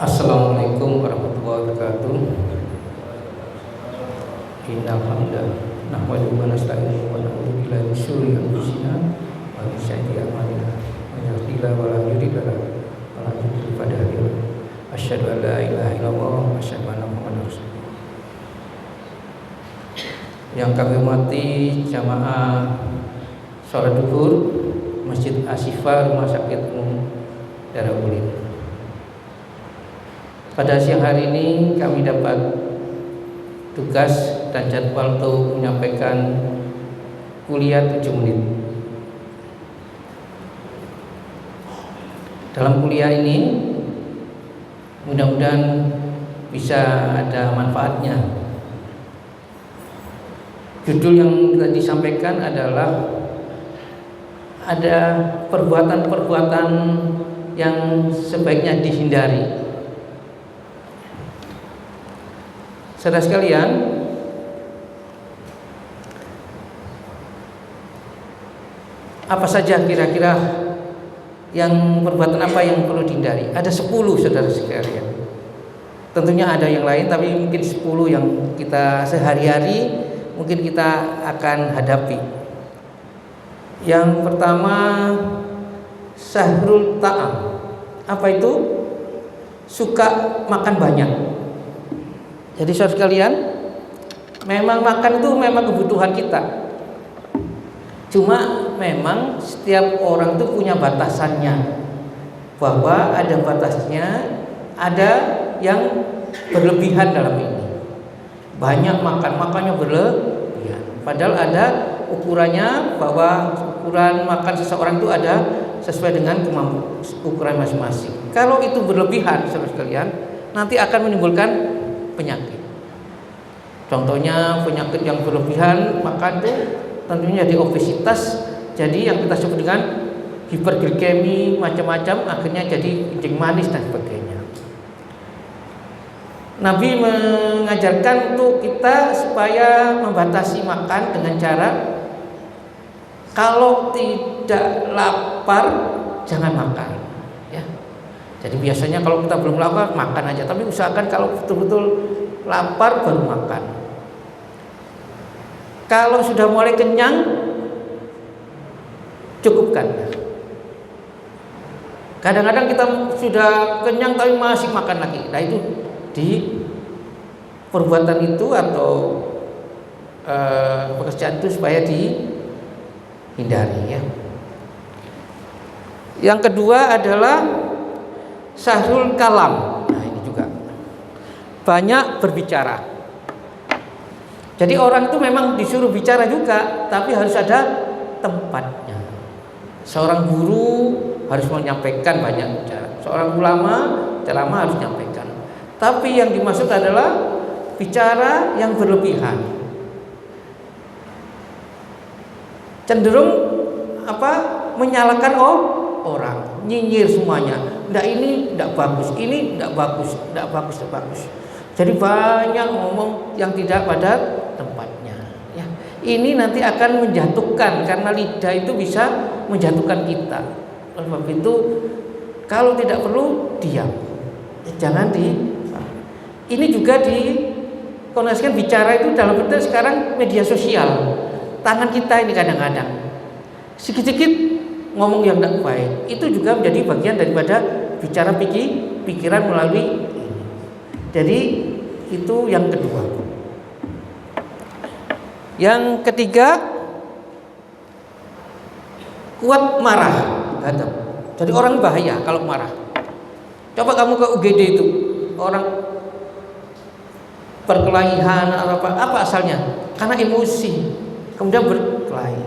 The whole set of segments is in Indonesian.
Assalamualaikum warahmatullahi wabarakatuh. Innal hamda nahmaduhu wa nasta'inuhu wa na'udzu billahi min syururi anfusina wa min sayyiati a'malina. Man yahdihillahu fala mudilla lahu wa man yudlil fala hadiya lahu. Asyhadu an la ilaha illallah wa asyhadu anna Muhammadar Rasulullah. Yang kami hormati jamaah salat zuhur Masjid Ashifa Rumah Sakit Umum Daerah Ulin. Pada siang hari ini kami dapat tugas dan jadwal untuk menyampaikan kuliah 7 menit. Dalam kuliah ini mudah-mudahan bisa ada manfaatnya. Judul yang telah disampaikan adalah ada perbuatan-perbuatan yang sebaiknya dihindari. Saudara sekalian, apa saja kira-kira yang perbuatan apa yang perlu dihindari? Ada 10 saudara sekalian. Tentunya ada yang lain, tapi mungkin 10 yang kita sehari-hari mungkin kita akan hadapi. Yang pertama, sahrul ta'am. Apa itu? Suka makan banyak. Jadi saudara sekalian, memang makan itu memang kebutuhan kita. Cuma memang setiap orang itu punya batasannya. Bahwa ada batasnya, ada yang berlebihan dalam ini. Banyak makannya berlebihan. Padahal ada ukurannya, bahwa ukuran makan seseorang itu ada sesuai dengan ukuran masing-masing. Kalau itu berlebihan saudara sekalian, nanti akan menimbulkan penyakit. Contohnya penyakit yang berlebihan makan itu tentunya jadi obesitas, jadi yang kita sebut dengan hiperglikemi macam-macam, akhirnya jadi kencing manis dan sebagainya. Nabi mengajarkan untuk kita supaya membatasi makan dengan cara kalau tidak lapar jangan makan, ya. Jadi biasanya kalau kita belum lapar makan aja, tapi usahakan kalau betul-betul lapar baru makan. Kalau sudah mulai kenyang cukupkan. Kadang-kadang kita sudah kenyang tapi masih makan lagi. Nah itu di perbuatan itu atau pekerjaan itu supaya dihindari, ya. Yang kedua adalah sahrul kalam. Nah ini juga banyak berbicara. Jadi orang itu memang disuruh bicara juga, tapi harus ada tempatnya. Seorang guru harus menyampaikan banyak bicara. Seorang ulama ceramah harus menyampaikan. Tapi yang dimaksud adalah bicara yang berlebihan. Cenderung menyalahkan orang, nyinyir semuanya. Nggak ini nggak bagus, ini nggak bagus, nggak bagus, nggak bagus. Jadi banyak ngomong yang tidak pada tempatnya, ya. Ini nanti akan menjatuhkan, karena lidah itu bisa menjatuhkan kita. Oleh sebab itu, kalau tidak perlu diam, jangan Ini juga dikonotasikan bicara itu dalam bentuk sekarang media sosial. Tangan kita ini kadang-kadang sedikit ngomong yang tidak baik, itu juga menjadi bagian daripada bicara pikiran melalui ini. Jadi itu yang kedua. Yang ketiga, kuat marah. Jadi orang bahaya kalau marah. Coba kamu ke UGD itu, orang perkelahian apa asalnya? Karena emosi, kemudian berkelahi,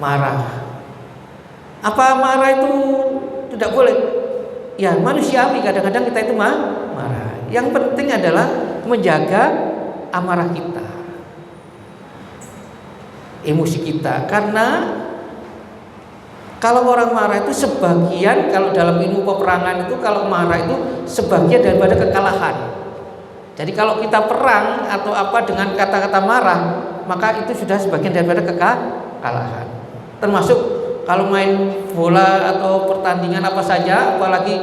marah. Apa marah itu tidak boleh? Ya manusiawi, kadang-kadang kita itu marah. Yang penting adalah menjaga amarah kita, emosi kita. Karena kalau orang marah itu sebagian, kalau dalam ilmu peperangan itu, kalau marah itu sebagian daripada kekalahan. Jadi kalau kita perang atau apa dengan kata-kata marah, maka itu sudah sebagian daripada kekalahan. Termasuk kalau main bola atau pertandingan apa saja, apalagi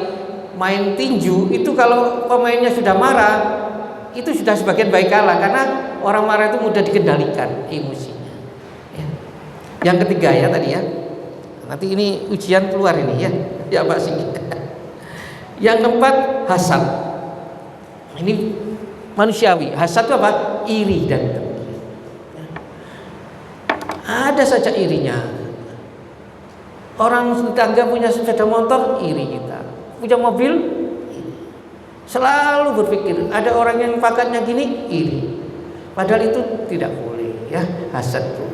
main tinju itu kalau pemainnya sudah marah itu sudah sebagian baik kalah, karena orang marah itu mudah dikendalikan emosinya. Ya. Yang ketiga ya tadi ya. Nanti ini ujian keluar ini ya. Ya Pak Singgi. Yang keempat hasad. Ini manusiawi. Hasad itu apa? Iri dan dengki. Ada saja irinya. Orang tetangga punya sepeda motor, iri kita. Punya mobil, iri. Selalu berpikir ada orang yang pakatnya gini, iri. Padahal itu tidak boleh ya, hasad itu.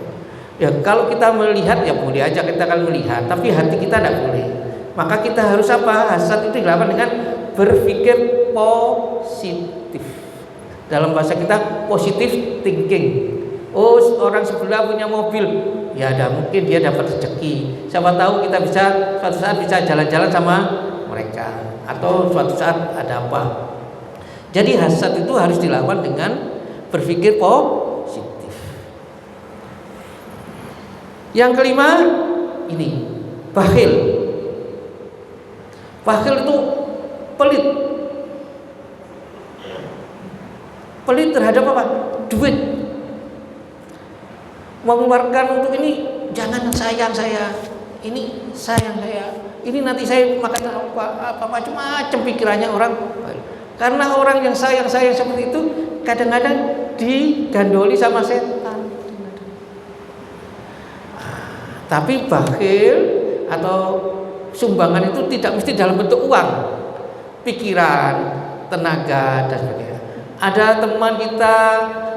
Ya kalau kita melihat ya boleh aja kita akan melihat, tapi hati kita tidak boleh. Maka kita harus apa? Hasad itu dilakukan dengan berpikir positif. Dalam bahasa kita positive thinking. Oh, orang sebelah punya mobil, ya ada mungkin dia dapat rezeki. Siapa tahu kita bisa suatu saat bisa jalan-jalan sama mereka, atau suatu saat ada apa. Jadi hasad itu harus dilakukan dengan berpikir positif. Yang kelima ini bakhil. Bakhil itu pelit. Pelit terhadap apa? Duit. Mengeluarkan untuk ini, jangan sayang saya. Ini sayang saya. Ini nanti saya makan apa macam-macam pikirannya orang. Karena orang yang sayang seperti itu kadang-kadang digandoli sama setan. Tapi bakhil atau sumbangan itu tidak mesti dalam bentuk uang, pikiran, tenaga dan sebagainya. Ada teman kita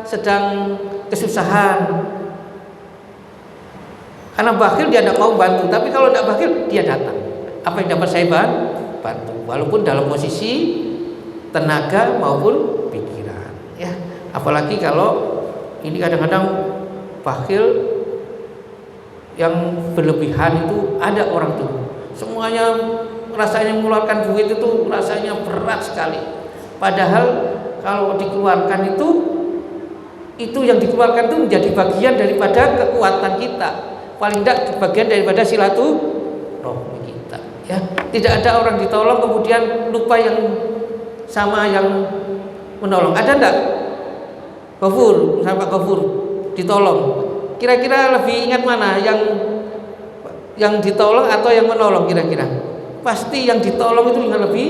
sedang kesusahan, karena bakhil dia tidak mau bantu, tapi kalau tidak bakhil dia datang. Apa yang dapat saya bantu, walaupun dalam posisi tenaga maupun pikiran. Ya, apalagi kalau ini kadang-kadang bakhil yang berlebihan itu ada orang tuh. Semuanya rasanya mengeluarkan duit itu rasanya berat sekali. Padahal kalau dikeluarkan itu yang dikeluarkan itu menjadi bagian daripada kekuatan kita. Paling tidak bagian daripada silaturahmi kita. Ya, tidak ada orang ditolong kemudian lupa yang sama yang menolong. Ada enggak? Ghafur, sahabat Ghafur ditolong. Kira-kira lebih ingat mana, yang ditolong atau yang menolong kira-kira? Pasti yang ditolong itu lebih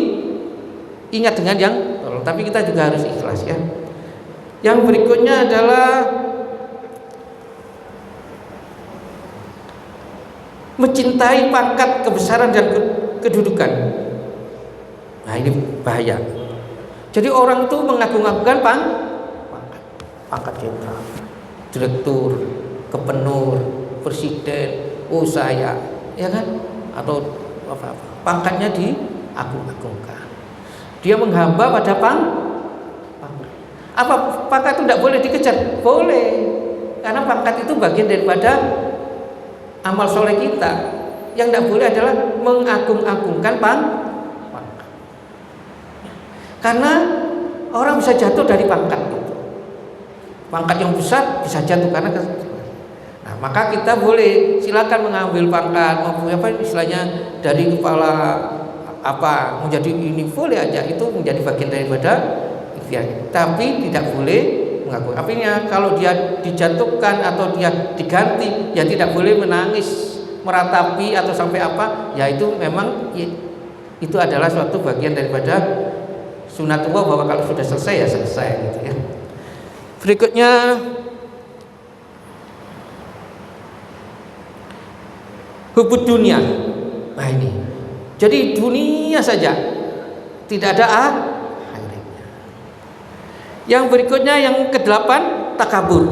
ingat dengan yang tolong. Tapi kita juga harus ikhlas ya. Yang berikutnya adalah mencintai pangkat, kebesaran dan kedudukan. Nah ini bahaya. Jadi orang itu mengagung-agungkan pangkat jenderal, direktur, gubernur, presiden, saya, ya kan? Atau apa-apa. Pangkatnya diagung-agungkan. Dia menghamba pada pangkat. Apa pangkat itu tidak boleh dikejar? Boleh. Karena pangkat itu bagian daripada amal soleh kita. Yang tidak boleh adalah mengagung-agungkan pangkat. Karena orang bisa jatuh dari pangkat itu. Pangkat yang besar bisa jatuh karena nah, maka kita boleh silakan mengambil pangkat maupun apa istilahnya dari kepala apa menjadi ini boleh aja, itu menjadi bagian daripada ikhtiar. Tapi tidak boleh mengaku. Artinya kalau dia dijatuhkan atau dia diganti, ya tidak boleh menangis, meratapi atau sampai apa. Ya itu memang itu adalah suatu bagian daripada sunatullah, bahwa kalau sudah selesai ya selesai gitu ya. Berikutnya hubud dunia. Nah ini, jadi dunia saja, tidak ada akhirnya. Yang berikutnya yang ke-8 takabur.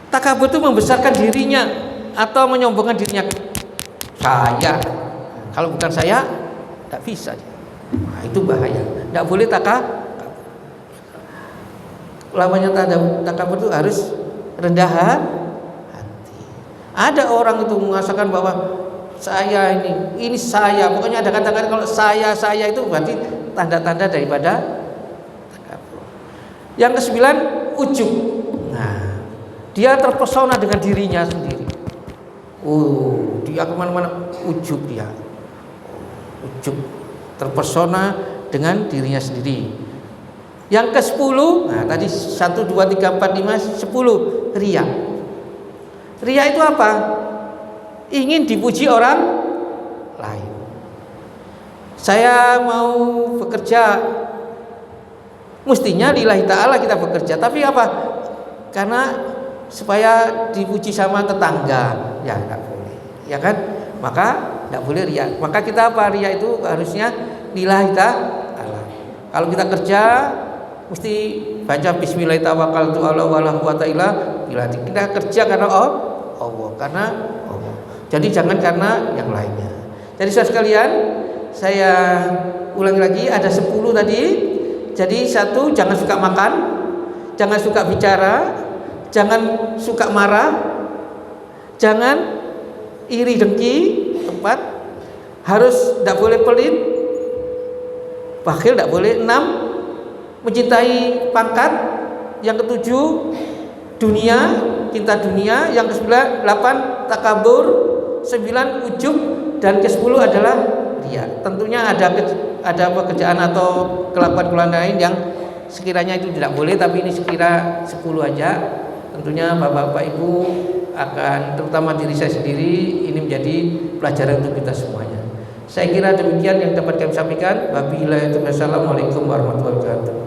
Takabur itu membesarkan dirinya atau menyombongkan dirinya. Saya, kalau bukan saya tidak bisa. Nah, itu bahaya. Tidak boleh takabur. Lamanya takabur itu harus rendah hati. Ada orang itu mengatakan bahwa saya ini saya, pokoknya ada kata-kata kalau saya itu berarti tanda-tanda daripada takabur. Yang ke-9 ujub. Nah, dia terpesona dengan dirinya sendiri. Dia kemana-mana ujub dia. Ujub. terpesona dengan dirinya sendiri. Yang ke-10, nah tadi 1 2 3 4 5 10, riya. Riya itu apa? Ingin dipuji orang lain. Saya mau bekerja, mestinya lillahi ta'ala kita bekerja, tapi apa? Karena supaya dipuji sama tetangga, ya enggak boleh, ya kan? Maka enggak boleh riya. Maka kita apa? Riya itu harusnya lillahi ta'ala. Kalau kita kerja mesti baca bismillah tawakkaltu ala wala quwata illa billah. Kita kerja karena Allah, karena Allah. Jadi jangan karena yang lainnya. Jadi saudara sekalian, saya ulangi lagi, ada 10 tadi. Jadi 1, jangan suka makan, jangan suka bicara, jangan suka marah, jangan iri dengki. 4, harus tidak boleh pelit, bakhil tidak boleh. 6, mencintai pangkat. Yang ke-7, dunia, cinta dunia. Yang ke-9, 8, takabur. 9, ujub. Dan ke-10 adalah riya. Tentunya ada pekerjaan atau kelakuan lain yang sekiranya itu tidak boleh, tapi ini sekira 10 aja. Tentunya Bapak-bapak Ibu akan, terutama diri saya sendiri, ini menjadi pelajaran untuk kita semuanya. Saya kira demikian yang dapat kami sampaikan. Wabillahi taufiq. Assalamualaikum warahmatullahi wabarakatuh.